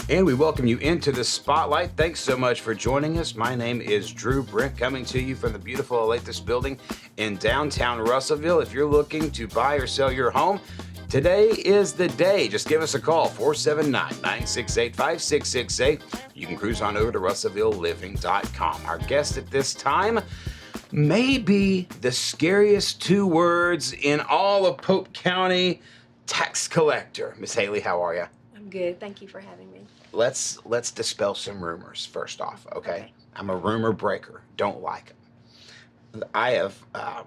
And we welcome you into the spotlight. Thanks so much for joining us. My name is Drew Brent, coming to you from the beautiful Alathus building in downtown Russellville. If you're looking to buy or sell your home, today is the day. Just give us a call, 479-968-5668. You can cruise on over to russellvilleliving.com. Our guest at this time may be the scariest two words in all of Polk County: tax collector. Miss Haley, how are you? I'm good. Thank you for having me. Let's dispel some rumors first off, okay? I'm a rumor breaker. Don't like them. I have,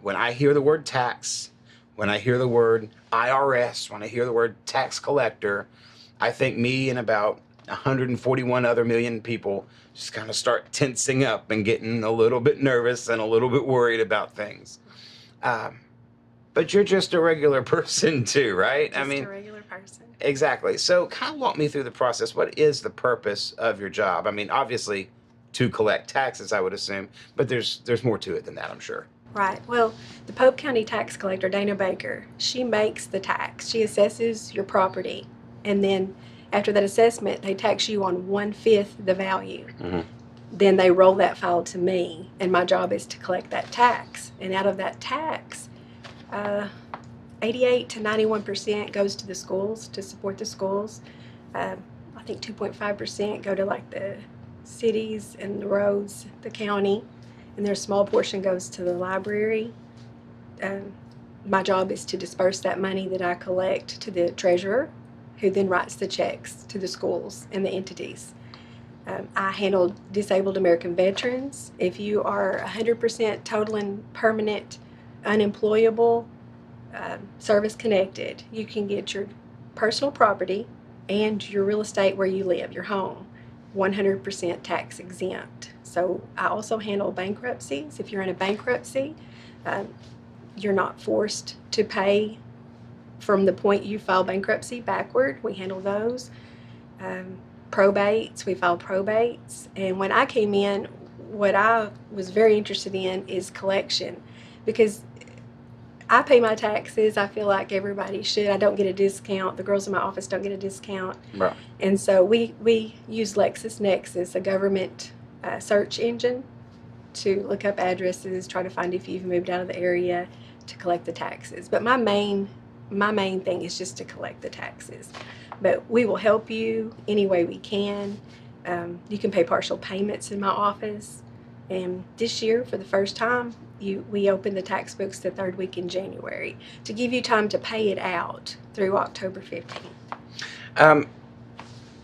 when I hear the word tax, when I hear the word IRS, when I hear the word tax collector, I think me and about 141 other million people just kind of start tensing up and getting a little bit nervous and a little bit worried about things. But you're just a regular person too, right? Just a regular person. Exactly. So kind of walk me through the process. What is the purpose of your job? I mean, obviously to collect taxes, I would assume, but there's more to it than that, I'm sure. Right. Well, the Polk County tax collector, Dana Baker, she makes the tax. She assesses your property, and then after that assessment, they tax you on 1/5 the value. Mm-hmm. Then they roll that file to me, and my job is to collect that tax. And out of that tax, 88 to 91% goes to the schools, to support the schools. I think 2.5% go to like the cities and the roads, the county, and their small portion goes to the library. My job is to disperse that money that I collect to the treasurer, who then writes the checks to the schools and the entities. I handle disabled American veterans. If you are 100% total and permanent unemployable, service connected, you can get your personal property and your real estate where you live, your home, 100% tax exempt. So I also handle bankruptcies. If you're in a bankruptcy, you're not forced to pay from the point you file bankruptcy backward. We handle those. Probates, we file probates. And when I came in, what I was very interested in is collection, because I pay my taxes. I feel like everybody should. I don't get a discount. The girls in my office don't get a discount. Right. And so we use LexisNexis, a government search engine, to look up addresses, try to find if you've moved out of the area, to collect the taxes. But my main thing is just to collect the taxes. But we will help you any way we can. You can pay partial payments in my office. And this year, for the first time, we opened the tax books the third week in January to give you time to pay it out through October 15th.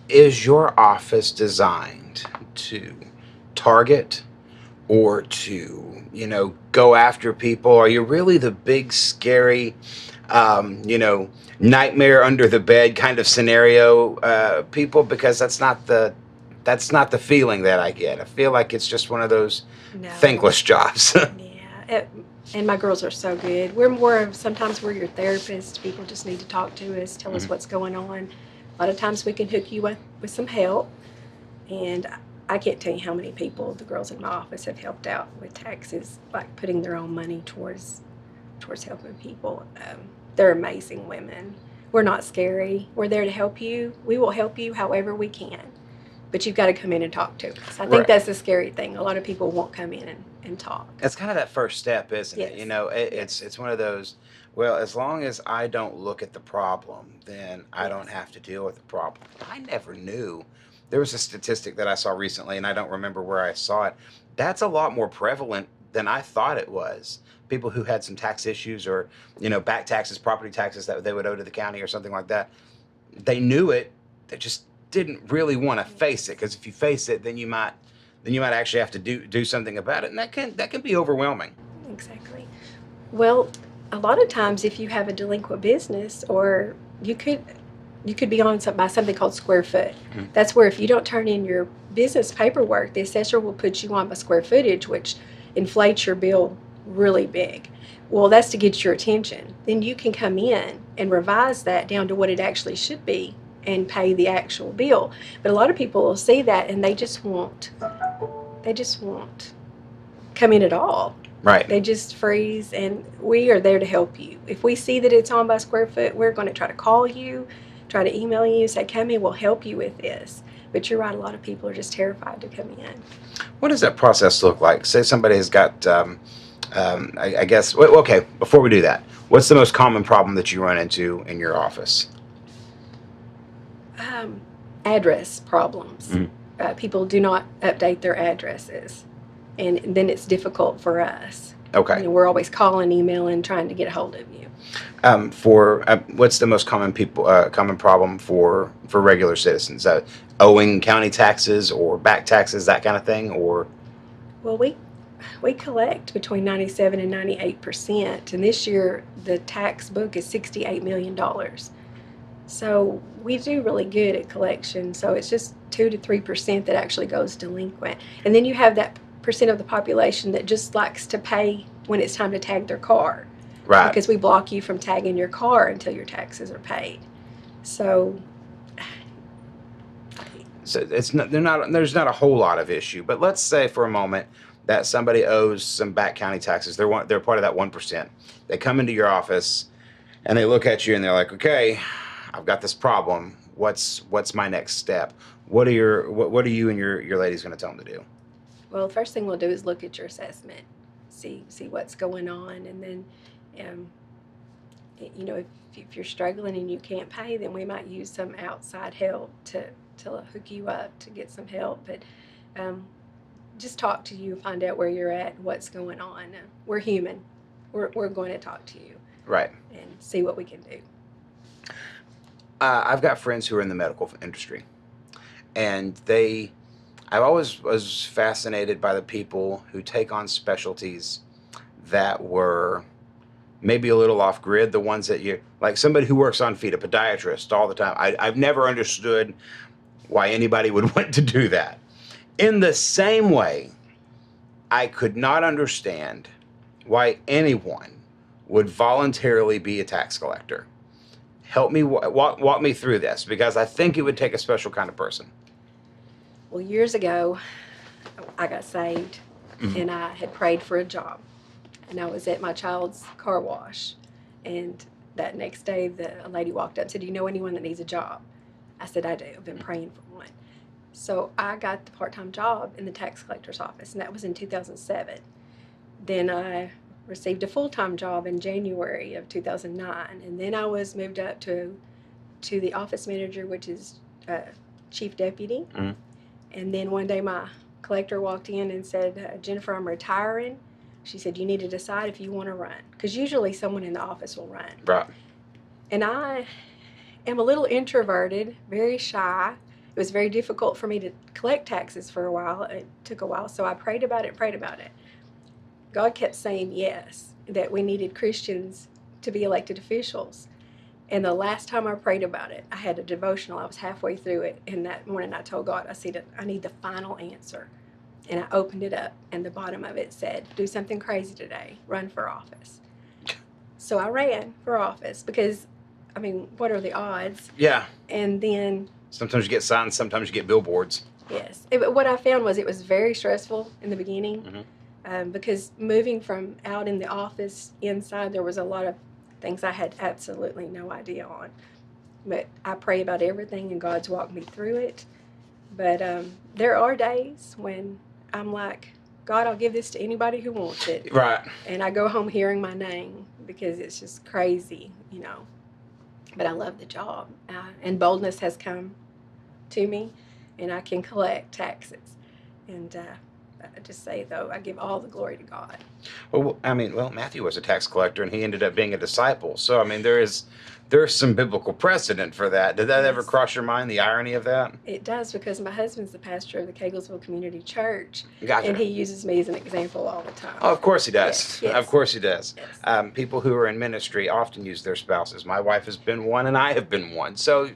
Is your office designed to target or to, go after people? Are you really the big, scary, nightmare under the bed kind of scenario people? Because that's not the feeling that I get. I feel like it's just one of those thankless jobs. Yeah, and my girls are so good. We're more of, sometimes we're your therapist. People just need to talk to us, tell us what's going on. A lot of times we can hook you up with some help. And I can't tell you how many people the girls in my office have helped out with taxes, like putting their own money towards helping people. They're amazing women. We're not scary. We're there to help you. We will help you however we can. But you've got to come in and talk to us. I think that's the scary thing. A lot of people won't come in and talk. That's kind of that first step, isn't it? Yes. It's one of those, well, as long as I don't look at the problem, then I don't have to deal with the problem. I never knew. There was a statistic that I saw recently, and I don't remember where I saw it. That's a lot more prevalent than I thought it was. People who had some tax issues or, back taxes, property taxes that they would owe to the county or something like that. They knew it. They just didn't really want to face it, because if you face it, then you might actually have to do something about it, and that can be overwhelming. Exactly. Well, a lot of times if you have a delinquent business, or you could be on by something called square foot. Mm-hmm. That's where if you don't turn in your business paperwork, the assessor will put you on by square footage, which inflates your bill really big. Well, that's to get your attention. Then you can come in and revise that down to what it actually should be and pay the actual bill. But a lot of people will see that and they just won't come in at all. Right. They just freeze, and we are there to help you. If we see that it's on by square foot, we're going to try to call you, try to email you, say, come in, we'll help you with this. But you're right, a lot of people are just terrified to come in. What does that process look like? Say somebody has got, I guess, well, okay, before we do that, what's the most common problem that you run into in your office? Address problems. Mhm. People do not update their addresses, and then it's difficult for us. Okay. We're always calling, emailing, trying to get a hold of you. What's the most common problem for regular citizens? Owing county taxes or back taxes, that kind of thing, or Well, we collect between 97 and 98%, and this year the tax book is $68 million. So we do really good at collection. So it's just 2 to 3% that actually goes delinquent, and then you have that percent of the population that just likes to pay when it's time to tag their car, right? because we block you from tagging your car until your taxes are paid. So There's not a whole lot of issue. But let's say for a moment that somebody owes some back county taxes. They're part of that 1%. They come into your office and they look at you and they're like, okay, I've got this problem. What's my next step? What are you and your ladies going to tell them to do? Well, the first thing we'll do is look at your assessment, see what's going on, and then, if you're struggling and you can't pay, then we might use some outside help to hook you up to get some help. But just talk to you, find out where you're at, what's going on. We're human. We're going to talk to you, right, and see what we can do. I've got friends who are in the medical industry, and I always was fascinated by the people who take on specialties that were maybe a little off grid, the ones that like somebody who works on feet, a podiatrist all the time. I've never understood why anybody would want to do that. In the same way, I could not understand why anyone would voluntarily be a tax collector. Help me, walk me through this, because I think it would take a special kind of person. Well, years ago, I got saved, and I had prayed for a job. And I was at my child's car wash, and that next day a lady walked up and said, "Do you know anyone that needs a job?" I said, "I do. I've been praying for one." So I got the part-time job in the tax collector's office, and that was in 2007. Then I received a full-time job in January of 2009, and then I was moved up to the office manager, which is chief deputy. And then one day my collector walked in and said, "Jennifer, I'm retiring." She said, "You need to decide if you want to run," because usually someone in the office will run. Right. And I am a little introverted, very shy. It was very difficult for me to collect taxes for a while. It took a while, so I prayed about it. God kept saying yes, that we needed Christians to be elected officials. And the last time I prayed about it, I had a devotional. I was halfway through it, and that morning I told God, I said, "I need the final answer." And I opened it up, and the bottom of it said, "Do something crazy today. Run for office." So I ran for office because, what are the odds? Yeah. And then sometimes you get signs, sometimes you get billboards. Yes. But what I found was it was very stressful in the beginning, because moving from out in the office inside, there was a lot of things I had absolutely no idea on. But I pray about everything, and God's walked me through it. But there are days when I'm like, "God, I'll give this to anybody who wants it." Right. And I go home hearing my name because it's just crazy, But I love the job. And boldness has come to me, and I can collect taxes. And I just say, though, I give all the glory to God. Well, Matthew was a tax collector, and he ended up being a disciple. So, there's some biblical precedent for that. Did that ever cross your mind, the irony of that? It does, because my husband's the pastor of the Caglesville Community Church, Gotcha. And he uses me as an example all the time. Oh, of course he does. Yes. Of course he does. Yes. People who are in ministry often use their spouses. My wife has been one, and I have been one. So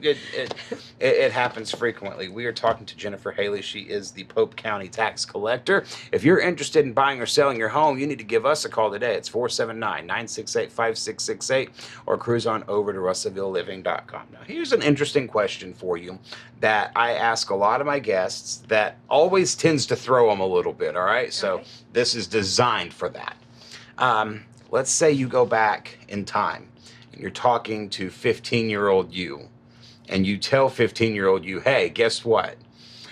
it happens frequently. We are talking to Jennifer Haley. She is the Pope County tax collector. If you're interested in buying or selling your home, you need to give us a call today. It's 479-968-5668, or cruise on over to RussellvilleLiving.com. Now, here's an interesting question for you that I ask a lot of my guests that always tends to throw them a little bit, all right? So this is designed for that. Let's say you go back in time and you're talking to 15-year-old you, and you tell 15-year-old you, "Hey, guess what?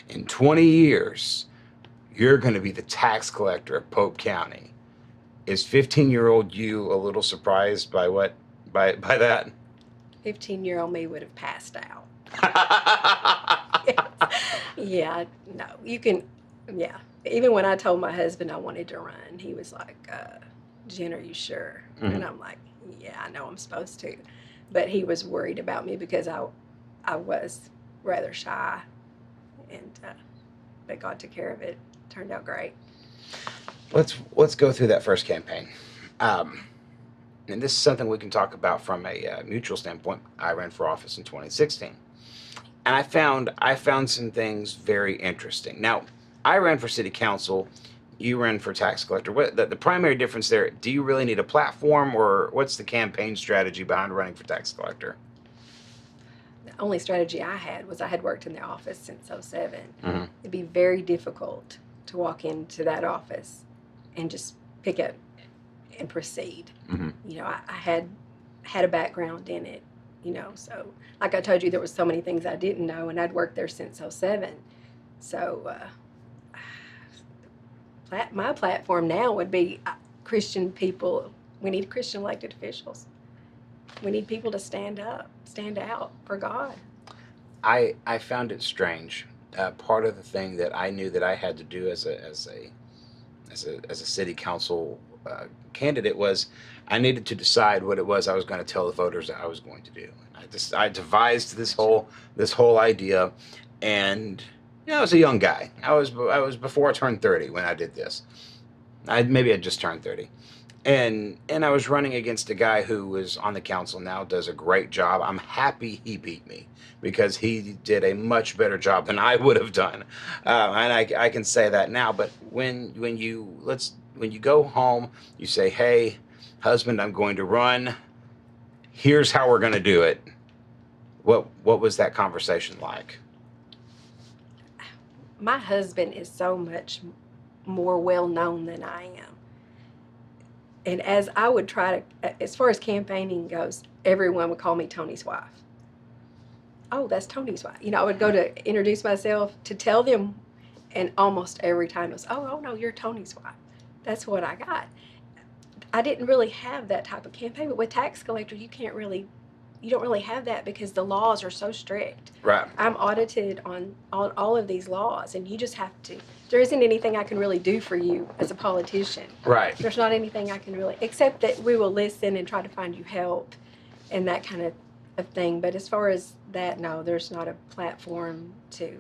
in 20 years, you're going to be the tax collector of Pope County. Is 15-year-old you a little surprised by by that? 15-year-old me would have passed out. Yeah, no, you can, yeah. Even when I told my husband I wanted to run, he was like, Jen, are you sure? And I'm like, yeah, I know I'm supposed to. But he was worried about me because I was rather shy, and but God took care of it. Turned out great. Let's go through that first campaign. And this is something we can talk about from a mutual standpoint. I ran for office in 2016, and I found some things very interesting. Now, I ran for city council. You ran for tax collector. What the primary difference there? Do you really need a platform, or what's the campaign strategy behind running for tax collector? The only strategy I had was I had worked in the office since '07. Mm-hmm. It'd be very difficult to walk into that office and just pick up and proceed. Mm-hmm. You know, I had a background in it, you know, so like I told you, there was so many things I didn't know, and I'd worked there since '07. So my platform now would be Christian people. We need Christian elected officials. We need people to stand up, stand out for God. I found it strange. Part of the thing that I knew that I had to do as a city council candidate was I needed to decide what it was I was going to tell the voters that I was going to do. I devised this whole idea, and you know, I was a young guy. I was before I turned 30 when I did this. Maybe I just turned 30. And I was running against a guy who was on the council now, does a great job. I'm happy he beat me because he did a much better job than I would have done, and I can say that now. But when you go home, you say, "Hey, husband, I'm going to run. Here's how we're going to do it." What was that conversation like? My husband is so much more well known than I am. And as I would try to, as far as campaigning goes, everyone would call me Tony's wife. Oh, that's Tony's wife. You know, I would go to introduce myself to tell them, and almost every time it was, oh no, you're Tony's wife. That's what I got. I didn't really have that type of campaign, but with tax collector, you don't really have that because the laws are so strict. Right. I'm audited on all of these laws, and you just have to. There isn't anything I can really do for you as a politician. Right. There's not anything I can really, except that we will listen and try to find you help and that kind of thing. But as far as that, no, there's not a platform to,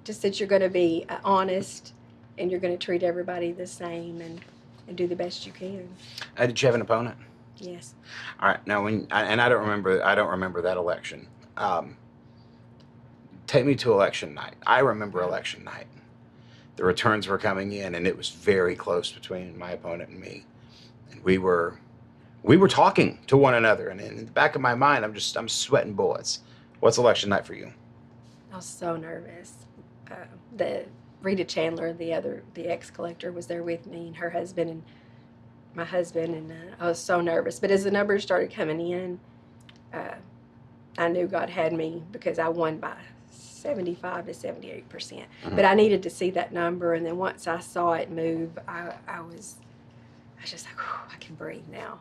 just that you're going to be honest and you're going to treat everybody the same and do the best you can. Did you have an opponent? Yes. All right. Now, I don't remember that election. Take me to election night. I remember election night. The returns were coming in, and it was very close between my opponent and me. And we were talking to one another, and in the back of my mind, I'm sweating bullets. What's election night for you? I was so nervous. The Rita Chandler, the ex-collector, was there with me, and her husband and my husband, and I was so nervous. But as the numbers started coming in, I knew God had me because I won by 75 to 78%. But I needed to see that number, and then once I saw it move, I was just like, I can breathe now.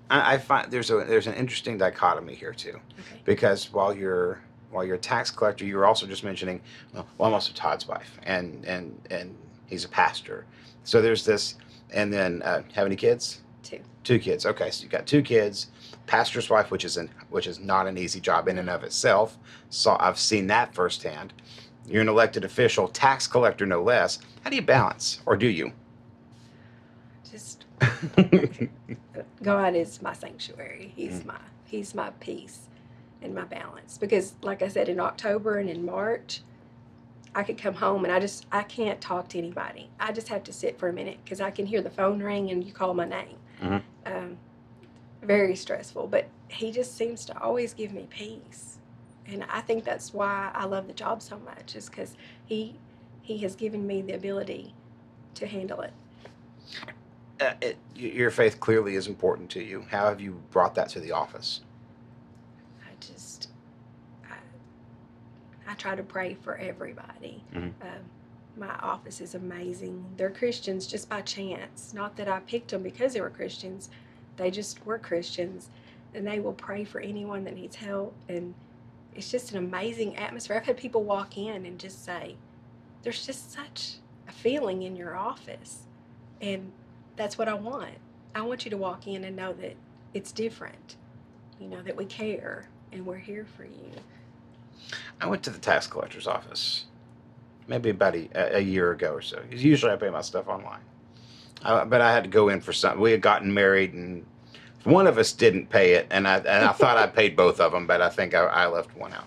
I find there's an interesting dichotomy here too, okay. Because while you're a tax collector, you were also just mentioning, well, I'm also Todd's wife, and he's a pastor. So there's this, and then have any kids? Two kids. Okay, so you got two kids. Pastor's wife, which is not an easy job in and of itself. So I've seen that firsthand. You're an elected official, tax collector no less. How do you balance, or do you? Just God is my sanctuary. He's my peace and my balance. Because, like I said, in October and in March, I could come home and I can't talk to anybody. I just have to sit for a minute because I can hear the phone ring and you call my name. Mm-hmm. Very stressful, but he just seems to always give me peace. And I think that's why I love the job so much, is because he has given me the ability to handle it. Your faith clearly is important to you. How have you brought that to the office? I try to pray for everybody. Mhm. My office is amazing. They're Christians just by chance. Not that I picked them because they were Christians. They just were Christians. And they will pray for anyone that needs help. And it's just an amazing atmosphere. I've had people walk in and just say, there's just such a feeling in your office. And that's what I want. I want you to walk in and know that it's different, that we care and we're here for you. I went to the tax collector's office maybe about a year ago or so. 'Cause usually I pay my stuff online. But I had to go in for something. We had gotten married, and one of us didn't pay it, and I thought I paid both of them, but I think I left one out.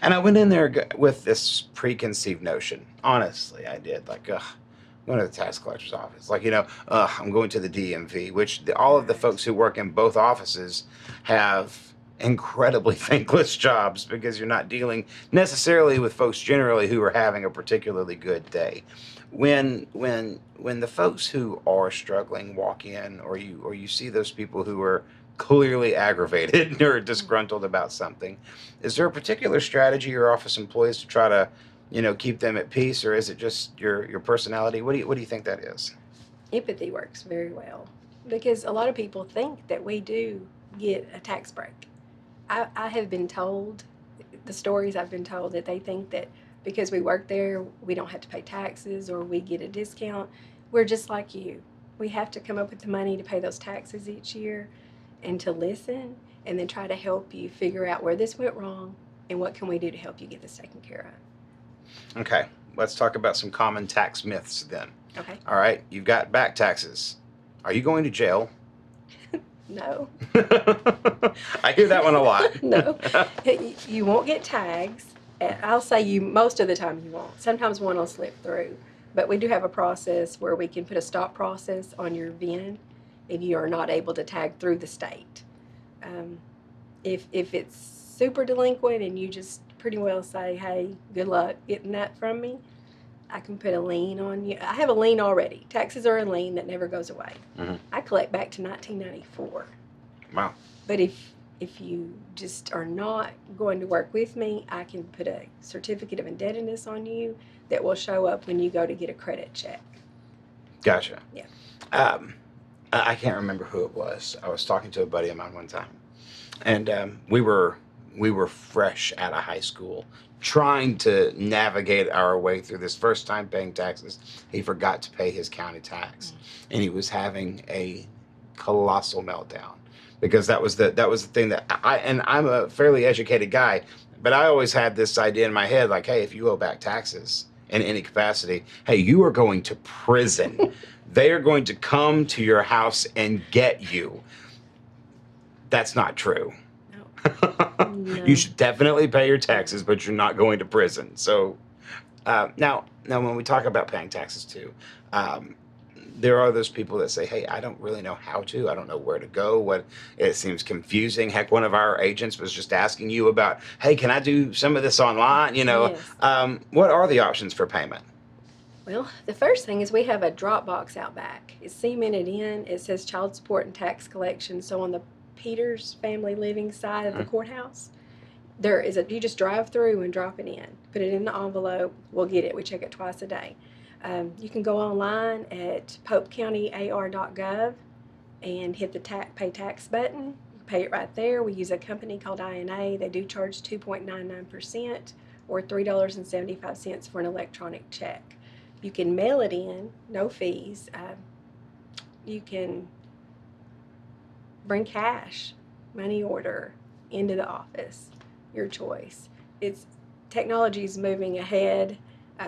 And I went in there with this preconceived notion. Honestly, I did. Like, ugh, I'm going to the tax collector's office. Like, I'm going to the DMV, which all of the folks who work in both offices have incredibly thankless jobs, because you're not dealing necessarily with folks generally who are having a particularly good day. When the folks who are struggling walk in, or you see those people who are clearly aggravated or disgruntled about something, is there a particular strategy your office employs to try to keep them at peace, or is it just your personality? What do you think that is? Empathy works very well, because a lot of people think that we do get a tax break. I have been told, the stories I've been told, that they think that because we work there, we don't have to pay taxes or we get a discount. We're just like you. We have to come up with the money to pay those taxes each year, and to listen and then try to help you figure out where this went wrong and what can we do to help you get this taken care of. Okay, let's talk about some common tax myths then. Okay. All right, you've got back taxes. Are you going to jail? No. I hear that one a lot. No. You won't get tags. I'll say most of the time you won't. Sometimes one will slip through. But we do have a process where we can put a stop process on your VIN if you are not able to tag through the state. If it's super delinquent and you just pretty well say, hey, good luck getting that from me, I can put a lien on you. I have a lien already. Taxes are a lien that never goes away. Mm-hmm. I collect back to 1994. Wow. But if you just are not going to work with me, I can put a certificate of indebtedness on you that will show up when you go to get a credit check. Gotcha. Yeah. I can't remember who it was. I was talking to a buddy of mine one time, and we were fresh out of high school, trying to navigate our way through this first time paying taxes. He forgot to pay his county tax, and he was having a colossal meltdown, because that was the thing that I'm a fairly educated guy, but I always had this idea in my head, like, hey, if you owe back taxes in any capacity, hey, you are going to prison. They are going to come to your house and get you. That's not true. No. You should definitely pay your taxes, but you're not going to prison. So now when we talk about paying taxes too, there are those people that say, hey, I don't really know how to. I don't know where to go. It seems confusing. Heck, one of our agents was just asking you about, hey, can I do some of this online? Yes. What are the options for payment? Well, the first thing is we have a drop box out back. It's cemented in. It says child support and tax collection. So on the Peters family living side of the courthouse, there is you just drive through and drop it in. Put it in the envelope. We'll get it. We check it twice a day. You can go online at popecountyar.gov and hit the pay tax button. Pay it right there. We use a company called INA. They do charge 2.99% or $3.75 for an electronic check. You can mail it in, no fees. You can bring cash, money order into the office, your choice. Technology is moving ahead.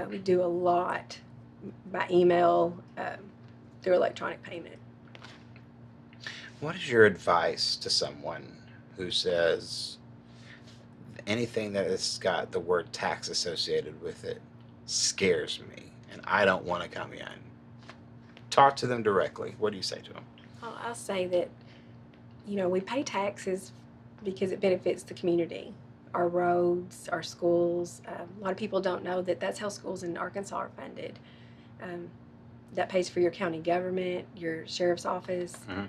We do a lot by email, through electronic payment. What is your advice to someone who says anything that has got the word tax associated with it scares me and I don't want to come in? Talk to them directly. What do you say to them? I'll say that, we pay taxes because it benefits the community. Our roads, our schools. A lot of people don't know that that's how schools in Arkansas are funded. That pays for your county government, your sheriff's office. Mm-hmm.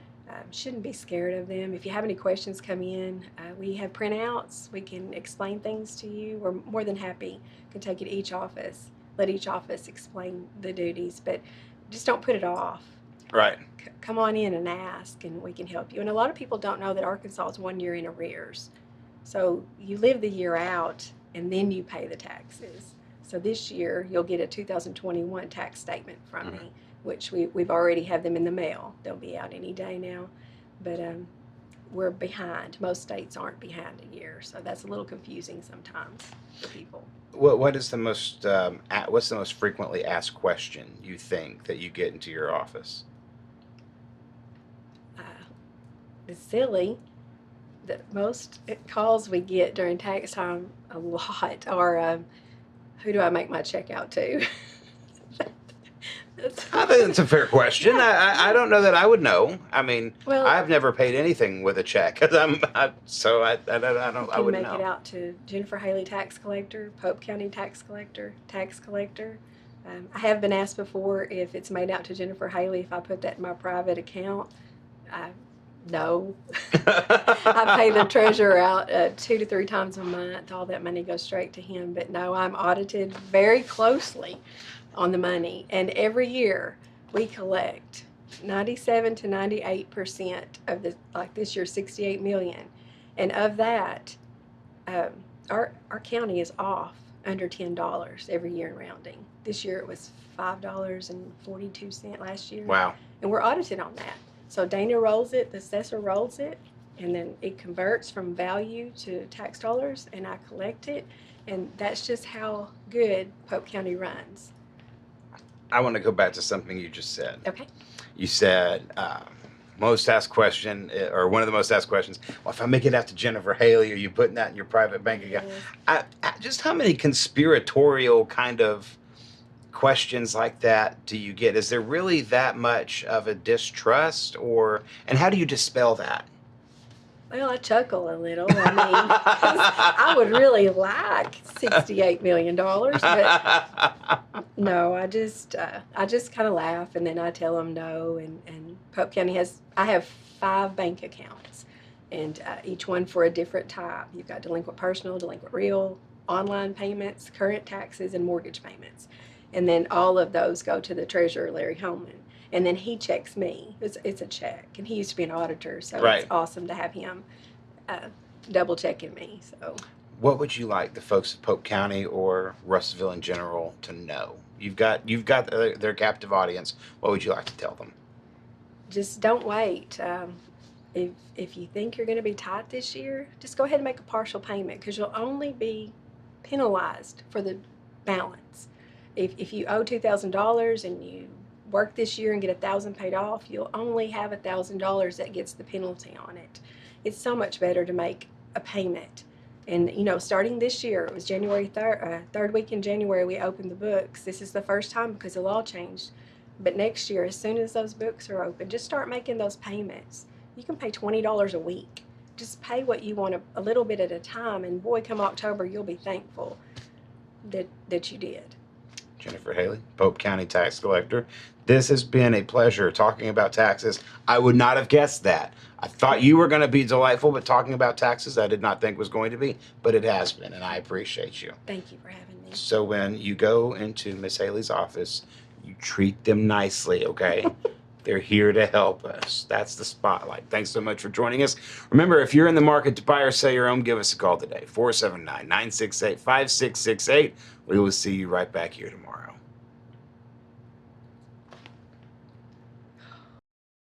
Shouldn't be scared of them. If you have any questions, come in. We have printouts. We can explain things to you. We're more than happy. Can take you to each office, let each office explain the duties, but just don't put it off. Right. Come on in and ask, and we can help you. And a lot of people don't know that Arkansas is 1 year in arrears. So you live the year out, and then you pay the taxes. So this year, you'll get a 2021 tax statement from me, which we've already have them in the mail. They'll be out any day now. But we're behind. Most states aren't behind a year, so that's a little confusing sometimes for people. What is the most what's the most frequently asked question you think that you get into your office? It's silly. The most calls we get during tax time a lot are, who do I make my check out to? I think it's a fair question. I don't know that I would know. I mean, Well, I've never paid anything with a check because I you wouldn't can make know. it out to Jennifer Haley Tax Collector, Pope County Tax Collector, Tax Collector. I have been asked before if it's made out to Jennifer Haley if I put that in my private account. No. I pay the treasurer out 2 to 3 times a month. All that money goes straight to him. But no, I'm audited very closely on the money. And every year we collect 97 to 98% of the, like this year, 68 million. And of that, our county is off under $10 every year in rounding. This year it was $5.42 last year. Wow. And we're audited on that. So Dana rolls it, the assessor rolls it, and then it converts from value to tax dollars, and I collect it. And that's just how good Pope County runs. I want to go back to something you just said. Okay. You said most asked question, or one of the most asked questions. Well, if I make it out to Jennifer Haley, are you putting that in your private bank account? Yes. Just how many conspiratorial kind of questions like that do you get? Is there really that much of a distrust, and how do you dispel that? Well, I chuckle a little. I mean, 'cause I would really like $68 million, but no, I just kind of laugh, and then I tell them no. And Pope County I have 5 bank accounts, and each one for a different type. You've got delinquent personal, delinquent real, online payments, current taxes, and mortgage payments. And then all of those go to the treasurer, Larry Holman. And then he checks me. It's a check. And he used to be an auditor, so Right. It's awesome to have him double checking me. So, What would you like the folks of Pope County or Russellville in general to know? You've got their captive audience. What would you like to tell them? just don't wait. If you think you're going to be tight this year, just go ahead and make a partial payment, because you'll only be penalized for the balance. If you owe $2,000 and you work this year and get $1,000 paid off, you'll only have $1,000 that gets the penalty on it. It's so much better to make a payment. And starting this year, it was January 3rd, third week in January, we opened the books. This is the first time because the law changed. But next year, as soon as those books are open, just start making those payments. You can pay $20 a week. Just pay what you want a little bit at a time, and boy, come October, you'll be thankful that you did. Jennifer Haley, Pope County Tax Collector. This has been a pleasure talking about taxes. I would not have guessed that. I thought you were going to be delightful, but talking about taxes I did not think was going to be, but it has been, and I appreciate you. Thank you for having me. So when you go into Miss Haley's office, you treat them nicely, okay? They're here to help us. That's the spotlight. Thanks so much for joining us. Remember, if you're in the market to buy or sell your home, give us a call today, 479-968-5668. We will see you right back here tomorrow.